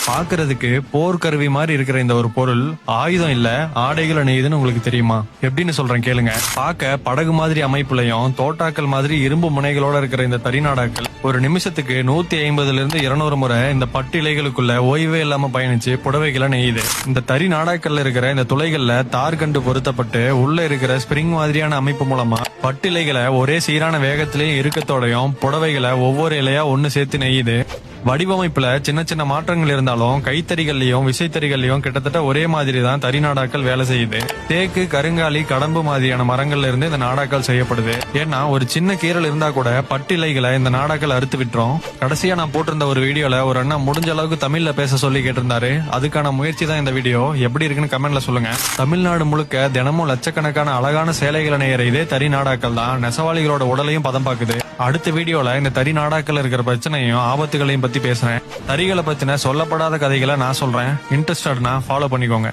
பாக்குறதுக்கு போர்க்கருவி மாதிரி இருக்கிற இந்த ஒரு பொருள் ஆயுதம் இல்ல, ஆடைகளை நெய்யுதுன்னு உங்களுக்கு தெரியுமா? எப்படின்னு சொல்றேன் கேளுங்க. பார்க்க படகு மாதிரி அமைப்புலையும் தோட்டாக்கள் மாதிரி இரும்பு முனைகளோட இருக்கிற இந்த தறி நாடாக்கள் ஒரு நிமிஷத்துக்கு 150 இருந்து 200 முறை இந்த பட்டு இலைகளுக்குள்ள ஓய்வே இல்லாம பயணிச்சு புடவைகளை நெய்யுது. இந்த தறி நாடாக்கள்ல இருக்கிற இந்த துளைகள்ல தார்கண்டு பொருத்தப்பட்டு உள்ள இருக்கிற ஸ்பிரிங் மாதிரியான அமைப்பு மூலமா பட்டு இலைகளை ஒரே சீரான வேகத்திலேயும் இறுக்கத்தோடையும் புடவைகளை ஒவ்வொரு இலையா ஒன்னு சேர்த்து நெய்யுது. வடிவமைப்புல சின்ன சின்ன மாற்றங்கள் இருந்தாலும் கைத்தறிகள்லயும் விசைத்தறிகள்லயும் கிட்டத்தட்ட ஒரே மாதிரி தான் தறி நாடாக்கள் வேலை செய்யுது. தேக்கு, கருங்காலி, கடம்பு மாதிரியான மரங்கள்ல இருந்து இந்த நாடாக்கள் செய்யப்படுது. ஏன்னா ஒரு சின்ன கீரல் இருந்தா கூட பட்டு இலைகளை இந்த நாடாக்கள் அறுத்து விட்டுரும். கடைசியா நான் போட்டிருந்த ஒரு வீடியோல ஒரு அண்ணா முடிஞ்ச அளவுக்கு தமிழ்ல பேச சொல்லி கேட்டிருந்தாரு. அதுக்கான முயற்சி தான் இந்த வீடியோ. எப்படி இருக்குன்னு கமெண்ட்ல சொல்லுங்க. தமிழ்நாடு முழுக்க தினமும் லட்சக்கணக்கான அழகான சேலைகளை நெய்யற இதே தறி நாடாக்கள் தான் நெசவாளிகளோட உடலையும் பதம் பாக்குது. அடுத்த வீடியோல இந்த தறி நாடாக்கள் இருக்கிற பிரச்சனையும் ஆபத்துகளையும் பத்தி பேசுறேன். தறிகளை பத்தின சொல்லப்படாத கதைகளை நான் சொல்றேன். இன்ட்ரெஸ்டட்னா ஃபாலோ பண்ணிக்கோங்க.